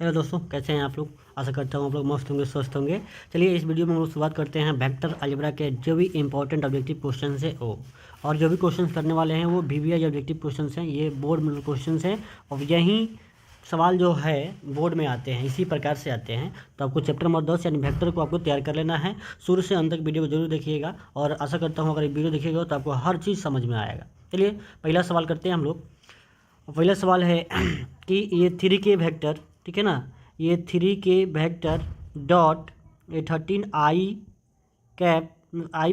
Hello दोस्तों, कैसे हैं आप लोग। आशा करता हूँ आप लोग मस्त होंगे, स्वस्थ होंगे। चलिए इस वीडियो में हम लोग शुरुआत करते हैं वेक्टर अलजेब्रा के जो भी इंपॉर्टेंट ऑब्जेक्टिव क्वेश्चन है वो, और जो भी क्वेश्चन करने वाले हैं वो वीवीआई ऑब्जेक्टिव क्वेश्चन हैं। ये बोर्ड में क्वेश्चन हैं और यही सवाल जो है बोर्ड में आते हैं, इसी प्रकार से आते हैं। तो आपको चैप्टर नंबर 10 यानी वेक्टर को आपको तैयार कर लेना है। शुरू से अंत तक वीडियो को जरूर देखिएगा और आशा करता हूँ अगर वीडियो देखिएगा तो आपको हर चीज़ समझ में आएगा। चलिए पहला सवाल करते हैं हम लोग। पहला सवाल है कि ये 3 के वेक्टर, ठीक है ना, ये 3 के वेक्टर डॉट ये 13 आई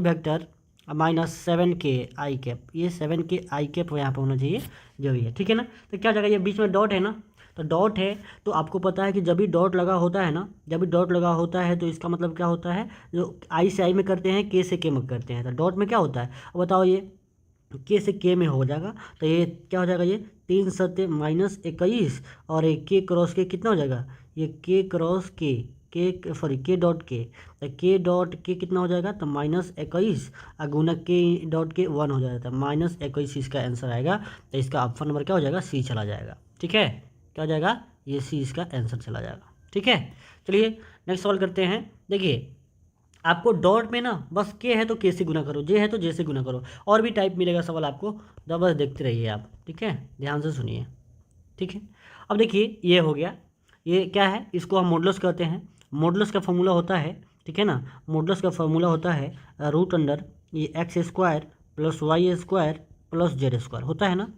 वेक्टर माइनस 7 के आई कैप, ये 7 के आई कैप यहाँ पर होना चाहिए जो भी है, ठीक है ना। तो क्या जगह ये बीच में डॉट है ना, तो डॉट है तो आपको पता है कि जब भी डॉट लगा होता है ना, जब भी डॉट लगा होता है तो इसका मतलब क्या होता है, जो आई से आई में करते हैं, के से के में करते हैं, तो डॉट में क्या होता है अब बताओ। ये के से के में हो जाएगा तो ये क्या हो जाएगा, ये 3 × 7 - 21 और एक के क्रॉस के कितना हो जाएगा, ये के क्रॉस के सॉरी के डॉट के, तो के डॉट के कितना हो जाएगा तो -21 और गुना के डॉट के 1 हो जाएगा, तो -21 इसका आंसर आएगा। तो इसका ऑप्शन नंबर क्या हो जाएगा, सी चला जाएगा। ठीक है, क्या हो जाएगा, ये सी इसका आंसर चला जाएगा। ठीक है, चलिए नेक्स्ट सवाल करते हैं। देखिए आपको डॉट में ना बस के है तो के से गुना करो, जे है तो जे से गुना करो, और भी टाइप मिलेगा सवाल आपको, तो बस देखते रहिए आप। ठीक है, ध्यान से सुनिए। ठीक है, अब देखिए ये हो गया, ये क्या है, इसको हम मॉडुलस कहते हैं। मॉडुलस का फॉर्मूला होता है, ठीक है ना, मॉडुलस का फॉर्मूला होता है √अंडर ये x² + y² + z² होता है ना।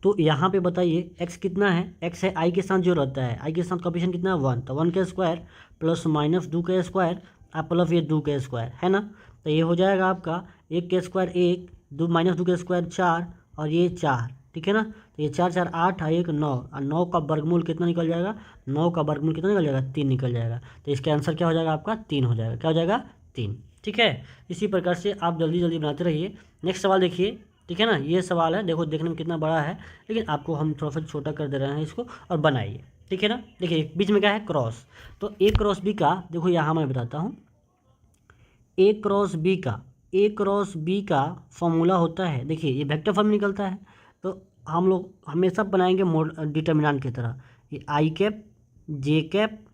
तो यहाँ पे बताइए x कितना है, x है i के साथ जो रहता है, i के साथ कोएफिशिएंट कितना है 1, तो 1 का स्क्वायर + -2 का स्क्वायर प्लस ये 2 का स्क्वायर है ना। तो ये हो जाएगा आपका 1 का स्क्वायर 1, 2 -2 का स्क्वायर 4 और ये 4, ठीक है ना। तो ये 4 4 8 और 1 9, और 9 का वर्गमूल कितना निकल जाएगा, 9 का वर्गमूल कितना निकल जाएगा, 3 निकल जाएगा। तो इसका आंसर क्या हो जाएगा आपका, 3 हो जाएगा। क्या हो जाएगा, 3। ठीक है, इसी प्रकार से आप जल्दी जल्दी बनाते रहिए। नेक्स्ट सवाल देखिए, ठीक है ना, ये सवाल है, देखो देखने में कितना बड़ा है, लेकिन आपको हम थोड़ा सा छोटा कर दे रहे हैं इसको, और बनाइए। ठीक है ना, देखिए बीच में क्या है, क्रॉस, तो ए क्रॉस बी का, देखो यहाँ मैं बताता हूँ, ए क्रॉस बी का फॉर्मूला होता है, देखिए ये वेक्टर फॉर्म निकलता है, तो हम लोग हमेशा बनाएंगे डिटर्मिनेंट की तरह, ये आई कैप जे कैप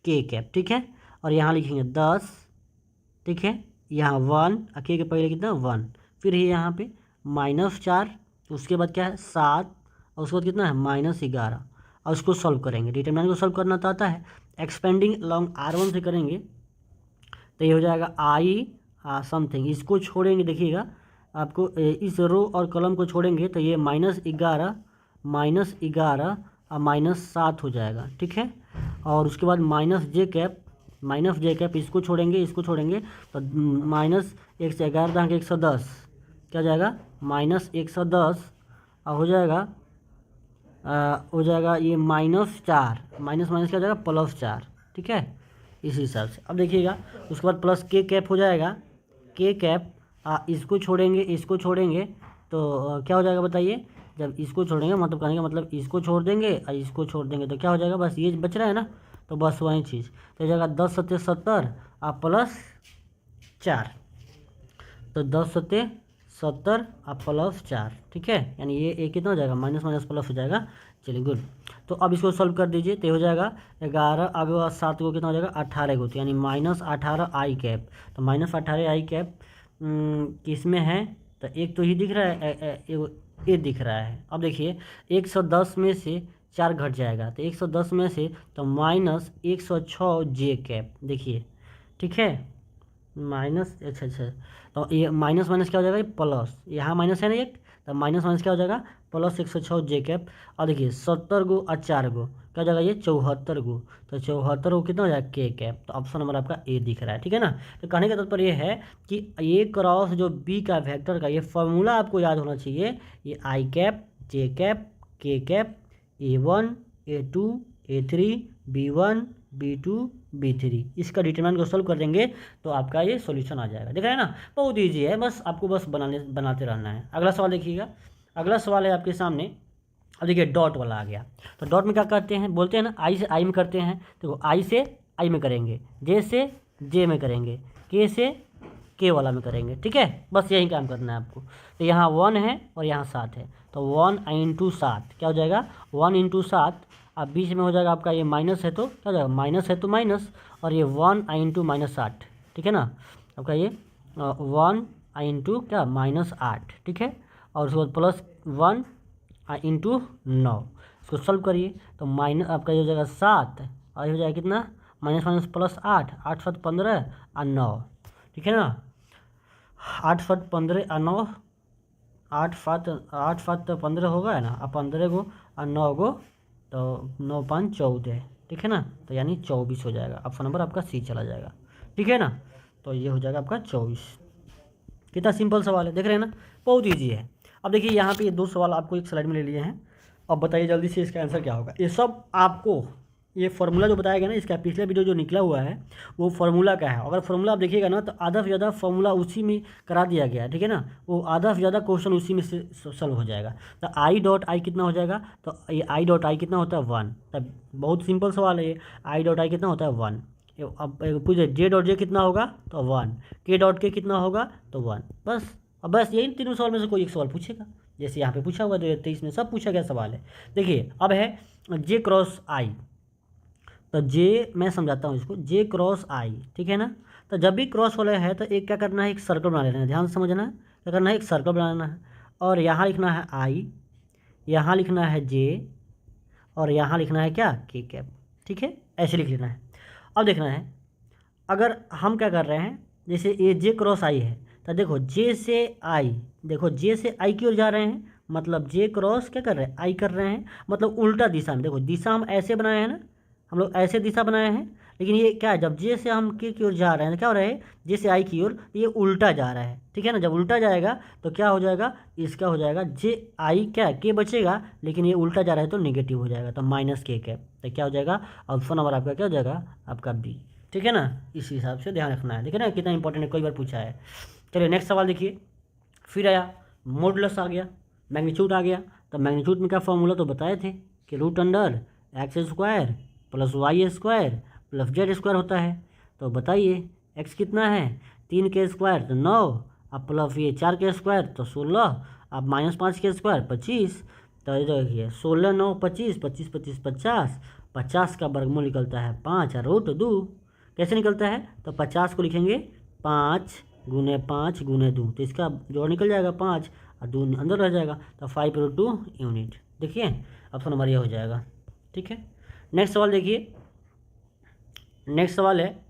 के कैप, ठीक है, और यहाँ लिखेंगे 10, ठीक है, यहाँ 1 के पहले कितना 1, फिर ये यहाँ पे -4, उसके बाद क्या है 7, और उसके बाद कितना है -11, और उसको सॉल्व करेंगे। डिटरमिनेंट को सॉल्व करना तो आता है, एक्सपेंडिंग लॉन्ग R1 से करेंगे तो ये हो जाएगा आई समथिंग, इसको छोड़ेंगे, देखिएगा आपको इस रो और कॉलम को छोड़ेंगे तो ये -11 और -7 हो जाएगा। ठीक है, और उसके बाद -j कैप इसको छोड़ेंगे तो -1 से 11 के 110, क्या जाएगा -110, और हो जाएगा ये -4 माइनस क्या हो जाएगा +4। ठीक है, इस हिसाब से अब देखिएगा, उसके बाद प्लस के कैप हो जाएगा, के कैप इसको छोड़ेंगे तो क्या हो जाएगा बताइए, जब इसको छोड़ेंगे मतलब कहने का मतलब इसको छोड़ देंगे और इसको छोड़ देंगे तो क्या हो जाएगा, बस ये बच रहा है ना, तो बस वही चीज़ तो हो जाएगा 10 × 7 = 70 +4, तो 10 × 7 = 70 +4, ठीक है, यानी ये कितना हो जाएगा, माइनस माइनस प्लस हो जाएगा। चलिए गुड, तो अब इसको सॉल्व कर दीजिए, तो हो जाएगा 11 आगे 7 को कितना हो जाएगा 18 को, तो यानी -18 आई कैप, तो -18 आई कैप किस में है, तो एक तो ही दिख रहा है, ये दिख रहा है। अब देखिए 110 में से 4 घट जाएगा, तो 110 में से तो -106 जे कैप, देखिए ठीक है, अच्छा, तो ये माइनस क्या हो जाएगा, प्लस, यहाँ माइनस है ना एक, तो माइनस क्या हो जाएगा +106 जे कैप, और देखिए 70 गो और 4 गो क्या हो जाएगा, ये 74 गो, तो 74 गो कितना हो जाएगा के कैप, तो ऑप्शन नंबर आपका ए दिख रहा है। ठीक है ना, तो कहने का तात्पर्य ये है कि ए क्रॉस जो बी का वेक्टर का ये फॉर्मूला आपको याद होना चाहिए, ये आई कैप जे कैप के cap A1 A2 A3 B1 B2 B3, इसका डिटरमिनेंट को सॉल्व कर देंगे तो आपका ये सॉल्यूशन आ जाएगा। देख रहे हैं ना, बहुत ईजी है, बस आपको बनाते रहना है। अगला सवाल देखिएगा, अगला सवाल है आपके सामने। अब देखिए डॉट वाला आ गया, तो डॉट में क्या करते हैं, बोलते हैं ना आई से आई में करते हैं, देखो आई से आई में करेंगे, जे से जे में करेंगे, के से के वाला में करेंगे। ठीक है, बस यही काम करना है आपको। तो यहाँ 1 है और यहाँ 7 है, तो 1 × 7 क्या हो जाएगा, 1 × 7 अब बीच में हो जाएगा आपका ये माइनस है तो क्या हो जाएगा, माइनस है तो माइनस, और ये 1 इंटू -8, ठीक है ना, आपका ये 1 इंटू क्या -8, ठीक है, और उसके बाद +1 इंटू 9, इसको सॉल्व करिए तो माइनस आपका ये हो जाएगा 7, और ये हो जाएगा कितना, माइनस माइनस +8, 8 7 15 और 9, ठीक है ना, 8 7 15 और 9, 8 7 तो 15 होगा है ना, अब 15 को और 9 को तो 9 5 14, ठीक है ना, तो यानी 24 हो जाएगा। ऑप्शन नंबर आपका सी चला जाएगा, ठीक है ना, तो ये हो जाएगा आपका 24। कितना सिंपल सवाल है, देख रहे हैं ना, बहुत ईजी है। अब देखिए यहाँ पे ये 2 सवाल आपको एक स्लाइड में ले लिए हैं। अब बताइए जल्दी से इसका आंसर क्या होगा। ये सब आपको ये फार्मूला जो बताया गया ना, इसका पिछले वीडियो जो निकला हुआ है वो फार्मूला का है। अगर फार्मूला आप देखिएगा ना तो आधा से ज़्यादा फार्मूला उसी में करा दिया गया है, ठीक है ना, वो आधा से ज़्यादा क्वेश्चन उसी में से सॉल्व हो जाएगा। तो I.I कितना हो जाएगा, तो ये I.I कितना होता है 1, तब बहुत सिंपल सवाल है ये, I.I कितना होता है 1। अब पूछे J.J कितना होगा तो 1, K.K कितना होगा तो 1, बस। अब बस यही तीनों सवाल में से कोई एक सवाल पूछेगा, जैसे यहाँ पे पूछा हुआ 2023 में सब पूछा गया सवाल है। देखिए अब है J×I, तो J मैं समझाता हूँ इसको, J×I, ठीक है ना, तो जब भी क्रॉस वाला है तो एक क्या करना है, एक सर्कल बना लेना है, ध्यान से समझना है, क्या करना है, एक सर्कल बनाना है, और यहाँ लिखना है I, यहाँ लिखना है J, और यहाँ लिखना है क्या K, ठीक है, ऐसे लिख लेना है। अब देखना है अगर हम क्या कर रहे हैं, जैसे ये J×I है तो देखो J से I, देखो J से I की ओर जा रहे हैं, मतलब J क्रॉस क्या कर रहे हैं, I कर रहे हैं, मतलब उल्टा दिशा में। देखो दिशा हम ऐसे बनाए हैं ना, हम लोग ऐसे दिशा बनाए हैं, लेकिन ये क्या है, जब J से हम K की ओर जा रहे हैं तो क्या हो रहा है, J से I की ओर, ये उल्टा जा रहा है, ठीक है ना। जब उल्टा जाएगा तो क्या हो जाएगा, इसका हो जाएगा JI क्या K बचेगा, लेकिन ये उल्टा जा रहा है तो नेगेटिव हो जाएगा, तो -K, तो क्या हो जाएगा, ऑप्शन नंबर आपका क्या हो जाएगा, आपका B, ठीक है ना। इस हिसाब से ध्यान रखना है, देखिए ना कितना इंपॉर्टेंट है, कई बार पूछा है। चलिए नेक्स्ट सवाल देखिए, फिर आया मॉडुलस आ गया, मैग्नीट्यूड आ गया। तो मैग्नीट्यूड में क्या फॉर्मूला तो बताए थे कि √x² + y² + z² होता है। तो बताइए x कितना है, 3k² तो 9, अब प्लस ये 4k² तो 16, अब -5k² 25, तो ये देखिए 16 9 25, 25 25 50, 50 का वर्गमूल निकलता है 5 और √2, कैसे निकलता है, तो 50 को लिखेंगे 5 × 5 × 2, तो इसका जोड़ निकल जाएगा 5 और 2 अंदर रह जाएगा, तो 5√2 यूनिट। देखिए ऑप्शन नंबर ये हो जाएगा, ठीक है। नेक्स्ट सवाल देखिए, नेक्स्ट सवाल है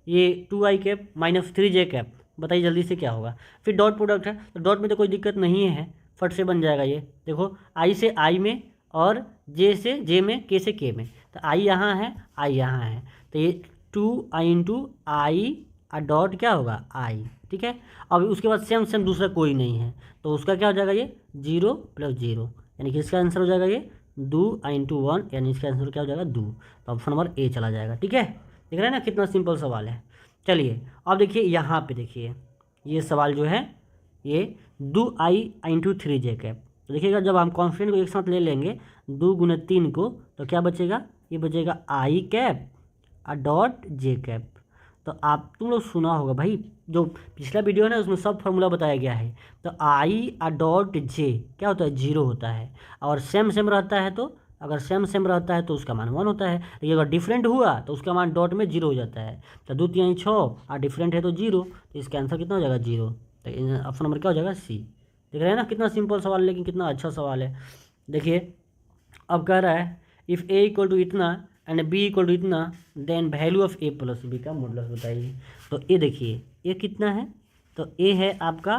ये 2i कैप -3j कैप, बताइए जल्दी से क्या होगा। फिर डॉट प्रोडक्ट है, तो डॉट में तो कोई दिक्कत नहीं है, फट से बन जाएगा ये। देखो i से i में और j से j में, k से k में, तो i यहाँ है i यहाँ है, तो ये 2i × i और डॉट क्या होगा i, ठीक है। अब उसके बाद सेम दूसरा कोई नहीं है, तो उसका क्या हो जाएगा, ये 0 + 0, यानी कि इसका आंसर हो जाएगा ये 2i × 1, यानी इसका आंसर क्या हो जाएगा 2, तो ऑप्शन नंबर ए चला जाएगा, ठीक है। देख रहे हैं ना कितना सिंपल सवाल है। चलिए अब देखिए यहाँ पे देखिए ये सवाल जो है ये 2i × 3j कैप, तो देखिएगा जब हम कॉन्स्टेंट को एक साथ ले लेंगे 2 × 3 को, तो क्या बचेगा, ये बचेगा i कैप और डॉट j कैप। तो आप तुम लोग सुना होगा भाई, जो पिछला वीडियो है ना उसमें सब फार्मूला बताया गया है। तो i और डॉट j क्या होता है, 0 होता है, और सेम रहता है, तो अगर सेम रहता है तो उसका मान 1 होता है, लेकिन अगर डिफरेंट हुआ तो उसका मान डॉट में 0 हो जाता है। तो 2 3 6 और डिफरेंट है तो 0, तो इसका आंसर कितना हो जाएगा 0, तो ऑप्शन नंबर क्या हो जाएगा सी। देख रहे हैं ना कितना सिंपल सवाल है, लेकिन कितना अच्छा सवाल है। देखिए अब कह रहा है इफ़ a = इतना एंड b = इतना, then value of a + b का मॉडुलस बताइए। तो ये देखिए a कितना है, तो a है आपका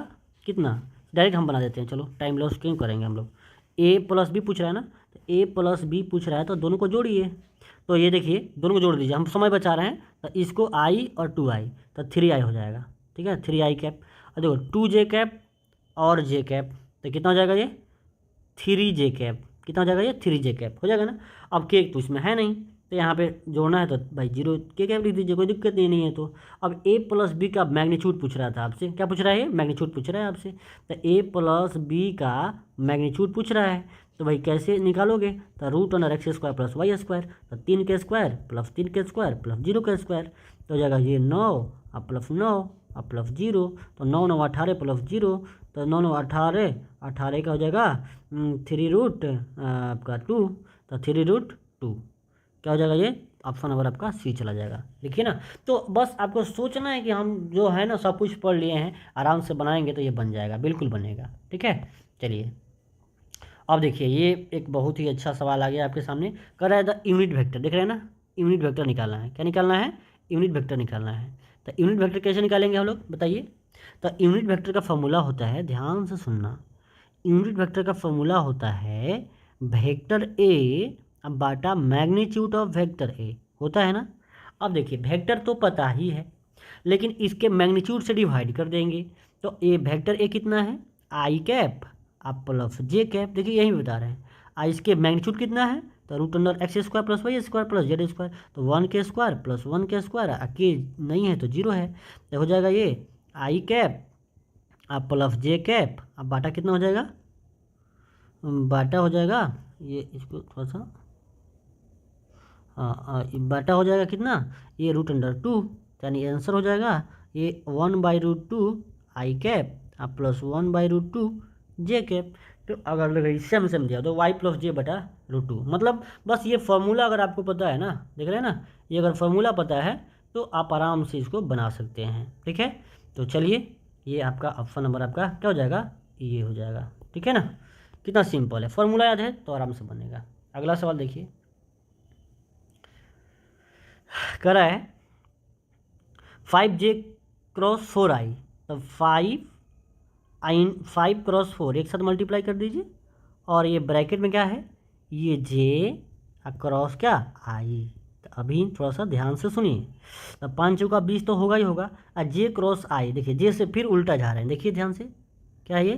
कितना, डायरेक्ट हम बना देते हैं, चलो टाइम लॉस क्यों करेंगे हम लोग। a + b पूछ रहा है ना, तो a + b पूछ रहा है, तो दोनों को जोड़िए। तो ये देखिए दोनों को जोड़ दीजिए, हम समय बचा रहे हैं, तो इसको i और 2i, तो 3i हो जाएगा, ठीक है, 3i कैप। और देखो 2j कैप और j कैप, तो कितना हो जाएगा ये 3j कैप, कितना हो जाएगा ये 3j कैप हो जाएगा ना। अब के तो इसमें है नहीं, तो यहाँ पे जोड़ना है तो भाई 0 के कैप लिख दीजिए, कोई दिक्कत नहीं है। तो अब a + b का मैग्नीट्यूड पूछ रहा था आपसे, क्या पूछ रहा है, मैग्नीट्यूड पूछ रहा है आपसे, तो a + b का मैग्नीट्यूड पूछ रहा है, तो भाई कैसे निकालोगे, तो √x² + y², तो 3k² + 3k² + 0k², तो हो जाएगा ये 9 और +9 और +0, तो 9 9 18 + 0, तो 9 9 18 18 का हो जाएगा 3 रूट आपका 2, तो 3 रूट 2। क्या हो जाएगा ये? ऑप्शन नंबर आपका सी चला जाएगा। देखिए ना, तो बस आपको सोचना है कि हम जो है ना सब कुछ पढ़ लिए हैं, आराम से बनाएंगे तो ये बन जाएगा, बिल्कुल बनेगा। ठीक है, चलिए अब देखिए ये एक बहुत ही अच्छा सवाल आ गया आपके सामने। कर रहा है द यूनिट वेक्टर, देख रहे हैं ना, यूनिट वेक्टर निकालना है। क्या निकालना है? यूनिट वेक्टर निकालना है। तो यूनिट वेक्टर कैसे निकालेंगे हम लोग, बताइए। तो यूनिट वेक्टर का फॉर्मूला होता है, ध्यान से सुनना, यूनिट वेक्टर का फॉर्मूला होता है वेक्टर ए अब बाटा मैग्नीट्यूड ऑफ वेक्टर ए, होता है ना। अब देखिए वेक्टर तो पता ही है, लेकिन इसके मैग्नीट्यूड से डिवाइड कर देंगे। तो ए वेक्टर ए कितना है? आई कैप आप प्लस जे कैप, देखिए यही बता रहे हैं। इसके मैग्नीट्यूड कितना है? तो root under x square plus y square plus z square, तो 1 के स्क्वायर प्लस 1 के स्क्वायर, के नहीं है तो 0 है, तो हो जाएगा ये आई कैप आप प्लस जे कैप। अब बाटा कितना हो जाएगा? बाटा हो जाएगा ये, इसको थोड़ा सा बाटा हो जाएगा कितना? ये रूट अंडर 2, यानी आंसर हो जाएगा ये 1/√2 आई कैप आप प्लस 1/√2 जे कैप। तो अगर लगे सेम सेम दिया तो वाई प्लस जे बटा √2, मतलब बस ये फार्मूला अगर आपको पता है ना, देख रहे हैं ना, ये अगर फार्मूला पता है तो आप आराम से इसको बना सकते हैं। ठीक है, तो चलिए ये आपका ऑप्शन नंबर आपका क्या हो जाएगा? ये हो जाएगा। ठीक है ना, कितना सिंपल है, फार्मूला याद है तो आराम से बनेगा। अगला सवाल देखिए, करा है 5j क्रॉस 4i, तो 5 क्रॉस 4 एक साथ मल्टीप्लाई कर दीजिए, और ये ब्रैकेट में क्या है? ये j क्रॉस क्या? i। तो अभी थोड़ा सा ध्यान से सुनिए, तो 5 चौका 20 तो होगा ही होगा, और j क्रॉस i, देखिए j से फिर उल्टा जा रहे हैं, देखिए ध्यान से, क्या है ये?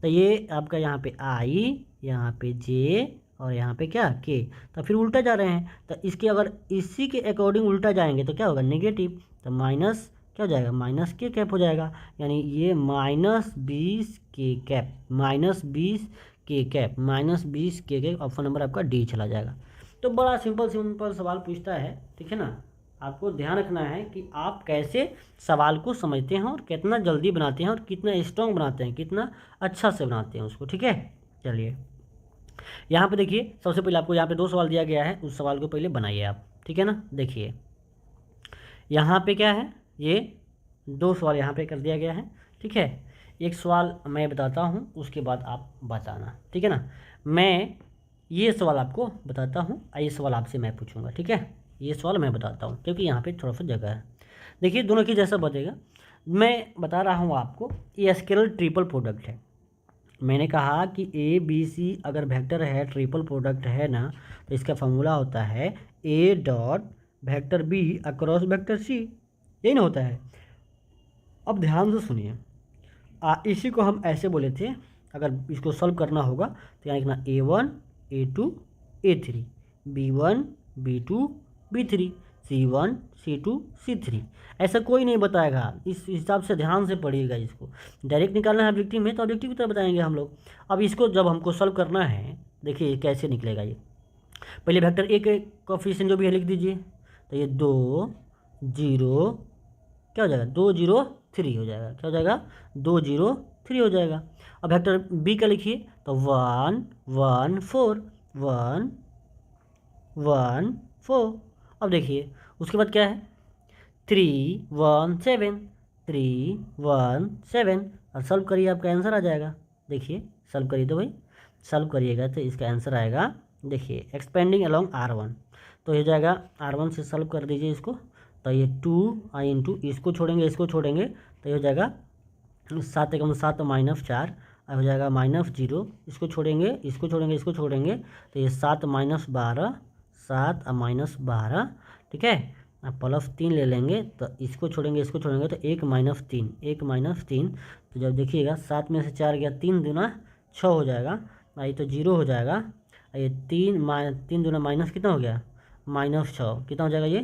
तो ये आपका यहाँ पे i, यहाँ पे j, और यहाँ पे क्या? के, तो फिर उल्टा जा रहे हैं, तो इसके अगर इसी के अकॉर्डिंग उल्टा जाएंगे तो क्या होगा? नेगेटिव, तो माइनस क्या हो जाएगा? माइनस के कैप हो जाएगा, यानी ये -20 के कैप, -20 के कैप, -20 के कैप, ऑप्शन नंबर आपका डी चला जाएगा। तो बड़ा सिंपल सिंपल सवाल पूछता है, ठीक है ना। आपको ध्यान रखना है कि आप कैसे सवाल को समझते हैं और कितना जल्दी बनाते हैं और कितना स्ट्रॉन्ग बनाते हैं, कितना अच्छा से बनाते हैं उसको। ठीक है, चलिए यहाँ पे देखिए, सबसे पहले आपको यहाँ पे 2 सवाल दिया गया है, उस सवाल को पहले बनाइए आप। ठीक है ना, देखिए यहाँ पे क्या है, ये 2 सवाल यहाँ पे कर दिया गया है। ठीक है, एक सवाल मैं बताता हूँ, उसके बाद आप बताना। ठीक है ना, मैं ये सवाल आपको बताता हूँ, ये सवाल आपसे मैं पूछूंगा। ठीक है, ये सवाल मैं बताता हूँ क्योंकि यहाँ पे थोड़ा सा जगह है। देखिए दोनों की जैसा बचेगा, मैं बता रहा हूँ आपको, ये स्केलर ट्रिपल प्रोडक्ट है। मैंने कहा कि ए बी सी अगर वेक्टर है, ट्रिपल प्रोडक्ट है ना, तो इसका फॉर्मूला होता है a dot vector b across vector c, यही ना होता है। अब ध्यान से सुनिए, इसी को हम ऐसे बोले थे, अगर इसको सॉल्व करना होगा तो यहाँ लिखना A1 A2 A3, B1 B2 B3, C1 C2 C3। ऐसा कोई नहीं बताएगा, इस हिसाब से ध्यान से पढ़िएगा। इसको डायरेक्ट निकालना है ऑब्जेक्टिव में तो ऑब्जेक्टिव की तरह बताएंगे हम लोग। अब इसको जब हमको सॉल्व करना है, देखिए कैसे निकलेगा ये। पहले वेक्टर ए के कोएफिशिएंट जो भी है लिख दीजिए, तो ये 2 0 क्या हो जाएगा? 2 0 3 हो जाएगा। क्या हो जाएगा? 2 0 3 हो जाएगा। अब वेक्टर बी का लिखिए, तो 1 1 4 1 1 4। अब देखिए उसके बाद क्या है? 3 1 7 3 1 7, और सॉल्व करिए, आपका आंसर आ जाएगा। देखिए सॉल्व करिए तो भाई, सॉल्व करिएगा तो इसका आंसर आएगा, देखिए एक्सपेंडिंग अलोंग R1, तो हो जाएगा R1 से सॉल्व कर दीजिए इसको, तो ये 2i इंटू इसको छोड़ेंगे इसको छोड़ेंगे तो ये हो जाएगा 7 एकम 7 -4, हो जाएगा -0, इसको छोड़ेंगे इसको छोड़ेंगे इसको छोड़ेंगे तो ये 7 -12 7 -12। ठीक है, अब प्लस 3 ले लेंगे तो इसको छोड़ेंगे इसको छोड़ेंगे तो 1 -3 1 -3, तो जब देखिएगा 7 में से 4 गया, 3 दूना 6 हो जाएगा, ये तो 0 हो जाएगा। ये 3 दूना माइनस कितना हो गया? -6, कितना हो जाएगा ये?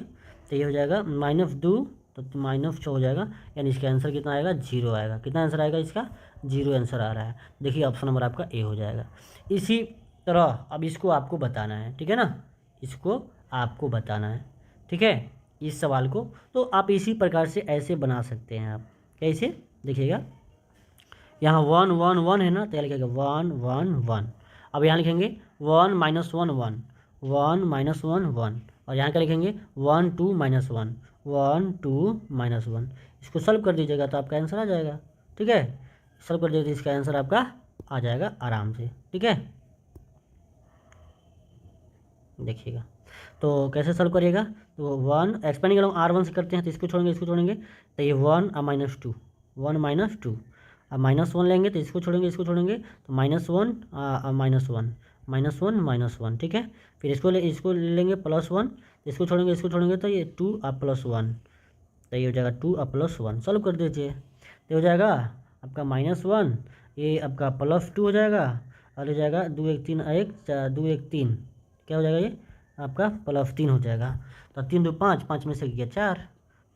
तो ये हो जाएगा -2, तो -6 हो जाएगा, यानी इसका आंसर कितना आएगा? 0 आएगा। कितना आंसर आएगा इसका? 0 आंसर आ रहा है। देखिए ऑप्शन नंबर आपका ए हो जाएगा। इसी तरह अब इसको आपको बताना है, ठीक है ना, इसको आपको बताना है। ठीक है, इस सवाल को तो आप इसी प्रकार से ऐसे बना सकते हैं। आप कैसे? देखिएगा यहाँ 1 1 1 है ना, तो यहाँ लिखेगा 1 1 1। अब यहाँ लिखेंगे 1 -1 1 1 माइनस 1 1, और यहाँ क्या लिखेंगे 1 2 माइनस 1 1 2 माइनस 1। इसको सॉल्व कर दीजिएगा तो आपका आंसर आ जाएगा। ठीक है, सॉल्व कर दीजिए तो इसका आंसर आपका आ जाएगा आराम से। ठीक है, देखिएगा तो कैसे सॉल्व करिएगा। तो 1 एक्सपेंडिंग अलॉन्ग R1 से करते हैं, तो इसको छोड़ेंगे तो ये 1 और माइनस 2 1 माइनस 2, अब -1 लेंगे तो इसको छोड़ेंगे तो -1 -1 ठीक है। फिर इसको लेंगे +1, इसको छोड़ेंगे तो ये 2 और +1, तो ये हो जाएगा 2 और +1। सॉल्व कर दीजिए तो हो जाएगा आपका -1, ये आपका +2 हो जाएगा, और हो जाएगा 2 1 3 1 2 1 3, क्या हो जाएगा ये आपका +3 हो जाएगा। तो 3 2 5, 5 में से गया 4,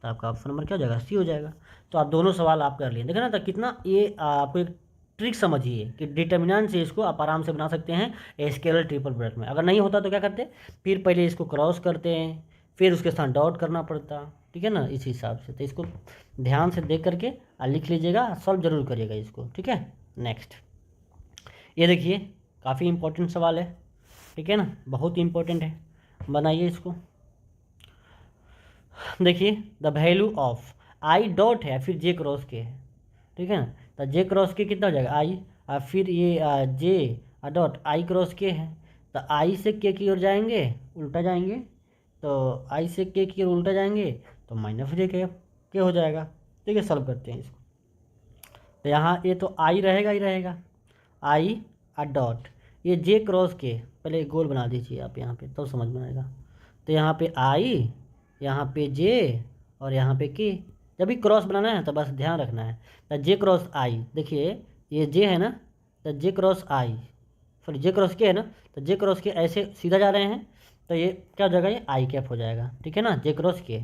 तो आपका ऑप्शन नंबर क्या हो जाएगा सी हो जाएगा। तो आप दोनों सवाल आप कर लिए, देखा ना, तो कितना ये आपको एक ट्रिक समझिए कि डिटर्मिनेंट से इसको आप आराम से बना सकते हैं स्केलर ट्रिपल प्रोडक्ट में। अगर नहीं होता तो क्या करते, फिर पहले इसको क्रॉस करते हैं, फिर उसके साथ डॉट करना पड़ता। ठीक है ना, इस हिसाब से। तो इसको ध्यान से देख करके लिख लीजिएगा, सॉल्व जरूर करिएगा इसको। ठीक है, नेक्स्ट ये देखिए काफ़ी इंपॉर्टेंट सवाल है। ठीक है ना, बहुत इंपॉर्टेंट है, बनाइए इसको। देखिए the value of I dot है, फिर जे क्रॉस के है। ठीक है ना, तो जे क्रॉस के कितना हो जाएगा आई, और फिर ये जे डॉट आई क्रॉस के है, तो आई से के की ओर जाएंगे उल्टा जाएंगे, तो आई से के की ओर उल्टा जाएंगे तो माइनस जे के हो जाएगा। ठीक है, सॉल्व करते हैं इसको। तो यहाँ ये तो आई रहेगा ही रहेगा, आई और डॉट ये जे क्रॉस के, पहले गोल बना दीजिए आप यहाँ पे, तब तो समझ में आएगा। तो यहाँ पे आई, यहाँ पे जे, और यहाँ पे के। जब भी क्रॉस बनाना है तो बस ध्यान रखना है, तो जे क्रॉस आई, देखिए ये जे है ना, तो जे क्रॉस आई, सॉरी जे क्रॉस के है ना, तो जे क्रॉस के ऐसे सीधा जा रहे हैं, तो ये क्या हो जाएगा, ये आई कैप हो जाएगा। ठीक है ना, जे क्रॉस के।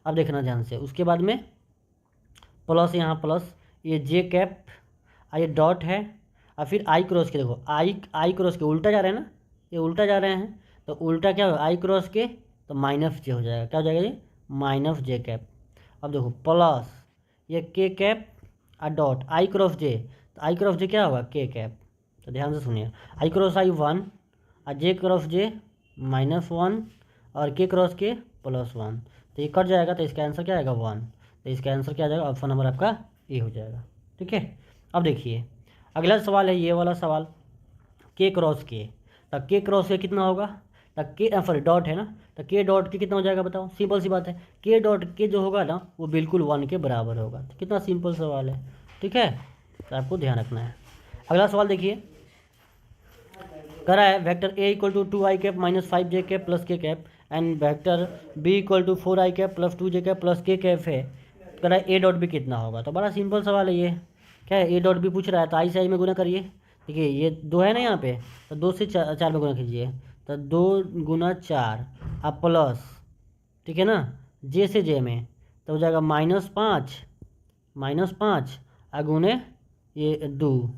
अब देखना ध्यान से, उसके बाद में प्लस, यहाँ प्लस, ये जे कैप, ये डॉट है, और फिर आई क्रॉस के, देखो आई क्रॉस के उल्टा जा रहे हैं ना, ये उल्टा जा रहे हैं, तो उल्टा क्या होगा आई क्रॉस के, तो माइनस जे हो जाएगा। क्या हो जाएगा ये माइनस जे कैप। अब देखो प्लस ये के कैप और डॉट आई क्रॉस जे, तो आई क्रॉस जे क्या होगा के कैप। तो ध्यान से सुनिए, आई क्रॉस आई 1, और जे क्रॉस जे -1, और के क्रॉस के +1, तो ये कट जाएगा, तो इसका आंसर क्या आएगा 1। तो इसका आंसर क्या आ जाएगा, ऑप्शन नंबर आपका ए हो जाएगा। ठीक है, अब देखिए अगला सवाल है ये वाला सवाल, के क्रॉस के, तो के क्रॉस के कितना होगा, तो के सॉरी डॉट है ना, तो के डॉट के कितना हो जाएगा बताओ, सिंपल सी बात है, के डॉट के जो होगा ना वो बिल्कुल 1 के बराबर होगा। तो कितना सिंपल सवाल है। ठीक है, तो आपको ध्यान रखना है। अगला सवाल देखिए, करा है vector A equal to 2 i cap -5 j cap plus k cap, and vector B equal to 4 i cap +2 j cap plus k cap है। करा है ए डॉट बी कितना होगा। तो बड़ा सिंपल सवाल है ये, क्या है ए डॉट बी पूछ रहा है, तो आई से आई में गुना करिए। देखिए ये 2 है ना यहाँ पे, तो 2 से 4 में गुना कीजिए, तो 2 गुना 4 अब प्लस, ठीक है ना, जे से जे में, तो हो जाएगा -5 गुने ये 2,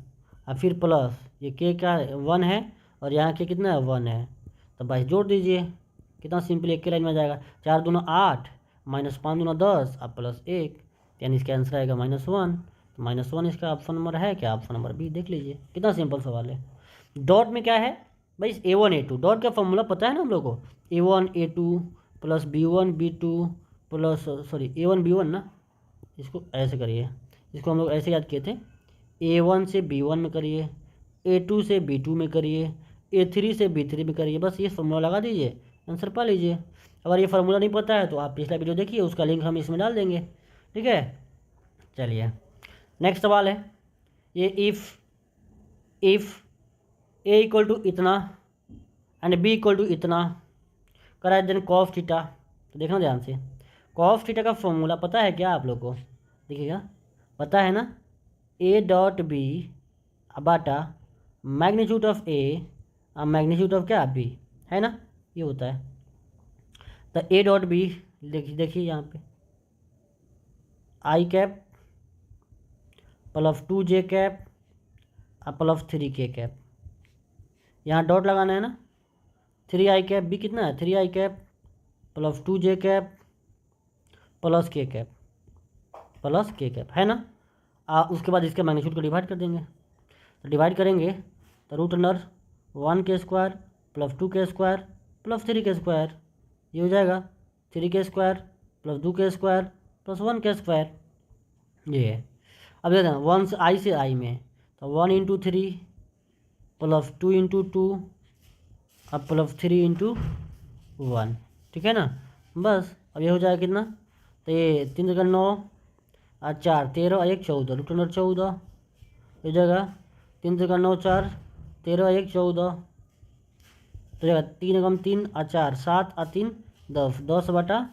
और फिर प्लस ये के का 1 है, और यहाँ के कितना है 1 है, तो बस जोड़ दीजिए, कितना सिंपल एक के लाइन में आ जाएगा। 4 दूना 8, -5 दूना 10 और +1, यानी इसका आंसर आएगा -1। तो -1 इसका ऑप्शन नंबर है क्या, ऑप्शन नंबर बी। देख लीजिए कितना सिंपल सवाल है। डॉट में क्या है भाई, A1 A2 डॉट का फॉर्मूला पता है ना हम लोग को, A1 A2 plus B1 B2 plus sorry A1 B1 ना, इसको ऐसे करिए, इसको हम लोग ऐसे याद किए थे, A1 से B1 में करिए, A2 से B2 में करिए, A3 से B3 में करिए, बस ये फॉर्मूला लगा दीजिए, आंसर पा लीजिए। अगर ये फार्मूला नहीं पता है तो आप पिछला वीडियो देखिए, उसका लिंक हम इसमें डाल देंगे। ठीक है, चलिए नेक्स्ट सवाल है ये, इफ़ ए इक्वल टू इतना एंड बी इक्वल टू इतना करा देन कॉस थीटा। तो देखना ध्यान से, कॉस थीटा का फॉर्मूला पता है क्या आप लोग को, देखिएगा पता है ना, ए डॉट बी बाटा magnitude of a magnitude of क्या बी, है ना, ये होता है। तो ए डॉट बी देखिए यहाँ पे आई कैप +2 जे कैप +3 के कैप, यहाँ डॉट लगाना है ना, 3 आई कैप, बी कितना है 3 आई cap +2 j cap plus k cap है ना। उसके बाद इसके मैग्नीट्यूड को डिवाइड कर देंगे, तो डिवाइड करेंगे तो √1 के स्क्वायर +2 के स्क्वायर प्लस 3 के स्क्वायर, ये हो जाएगा 3 के स्क्वायर प्लस 2 के स्क्वायर प्लस 1 के स्क्वायर, ये है। अब देखते हैं 1 से आई में, तो 1 इंटू 3 प्लस 2 इंटू 2 अब प्लस 3 इंटू 1, ठीक है ना। बस अब ये हो जाएगा कितना, तो ये 3 जगह 9 और 4 13 1 14, रूट अंडर 14 हो जाएगा। 3 जगह 9 4 13 1 14, तो जाएगा 3 कम 3 और 4 7 और 3 10, 10 बटा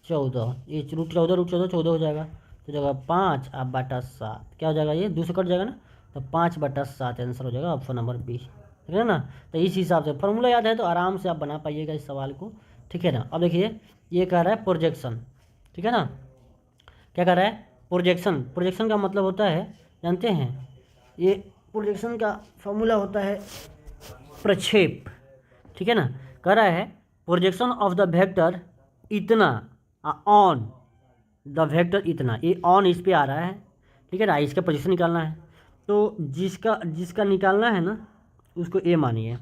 14, ये रूट 14 14 हो जाएगा, तो जगह 5 और बटा 7, क्या हो जाएगा, ये 2 से कट जाएगा ना, तो 5 बटा 7 आंसर हो जाएगा ऑप्शन नंबर बी, ठीक है ना। तो इस हिसाब से फॉर्मूला याद है तो आराम से आप बना पाइएगा इस सवाल को, ठीक है ना। अब देखिए ये कह रहा है प्रोजेक्शन, ठीक है ना, क्या कह रहा है प्रोजेक्शन। प्रोजेक्शन का मतलब होता है, जानते हैं, ये प्रोजेक्शन का फॉर्मूला होता है प्रक्षेप, ठीक है ना। कह रहा है प्रोजेक्शन ऑफ द वेक्टर इतना ऑन द वेक्टर इतना, ये ऑन इस पे आ रहा है, ठीक है ना, इसका पोजीशन निकालना है, तो जिसका निकालना है ना उसको ए मानिए,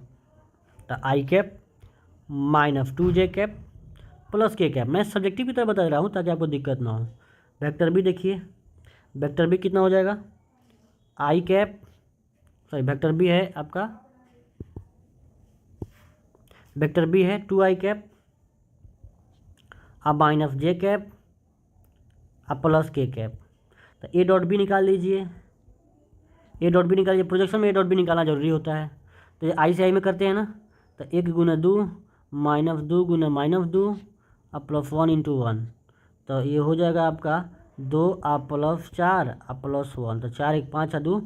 तो i cap minus 2j cap plus k cap, मैं सब्जेक्टिव की तरह बता रहा हूँ ताकि आपको दिक्कत ना हो। वेक्टर भी देखिए, वेक्टर भी कितना हो जाएगा, आई कैप सॉरी वेक्टर भी है आपका, वेक्टर भी है 2i कैप अब माइनस जे कैप अब प्लस के कैप, तो ए डॉट भी निकाल लीजिए, ए डॉट भी निकालिए, प्रोजेक्शन में ए डॉट भी निकालना जरूरी होता है। तो ये आई से आई में करते हैं ना, तो 1 गुना 2 माइनस 2 गुना माइनस 2 अब प्लस 1 इंटू 1, तो ये हो जाएगा आपका 2 आप प्लस 4 अब प्लस 1, तो 4 1 5 2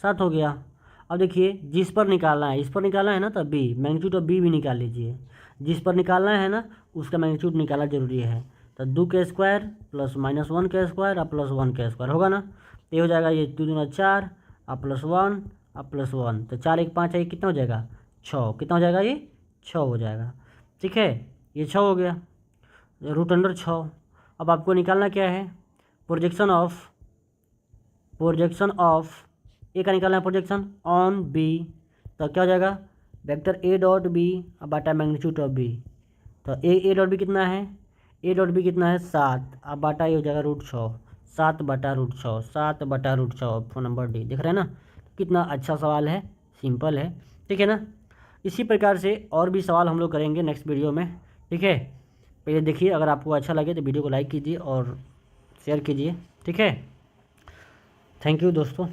7 हो गया। अब देखिए जिस पर निकालना है, इस पर निकालना है ना, तो बी मैग्नीट्यूड ऑफ बी भी निकाल लीजिए, जिस पर निकालना है ना उसका मैग्नीट्यूड निकालना जरूरी है, तो 2 के स्क्वायर प्लस माइनस 1 के स्क्वायर अब प्लस 1 के स्क्वायर होगा ना, तो ये हो जाएगा ये 2 दूना 4 अब प्लस 1 अब प्लस 1, तो 4 1 5 कितना हो जाएगा 6, कितना हो जाएगा ये 6 हो जाएगा, ठीक है, ये 6 हो गया रूट अंडर 6। अब आपको निकालना क्या है, प्रोजेक्शन ऑफ ए का निकालना है प्रोजेक्शन ऑन बी, तो क्या हो जाएगा वेक्टर ए डॉट बी अब बाटा मैग्नीट्यूड ऑफ बी, तो ए डॉट बी कितना है, ए डॉट बी कितना है 7 अब बाटा ये हो जाएगा रूट 6, 7 बटा रूट 6, 7 बटा रूट 6 ऑप्शन नंबर डी, दिख रहे हैं ना, कितना अच्छा सवाल है, सिंपल है, ठीक है ना। इसी प्रकार से और भी सवाल हम लोग करेंगे नेक्स्ट वीडियो में, ठीक है। पहले देखिए, अगर आपको अच्छा लगे तो वीडियो को लाइक कीजिए और शेयर कीजिए, ठीक है। थैंक यू दोस्तों।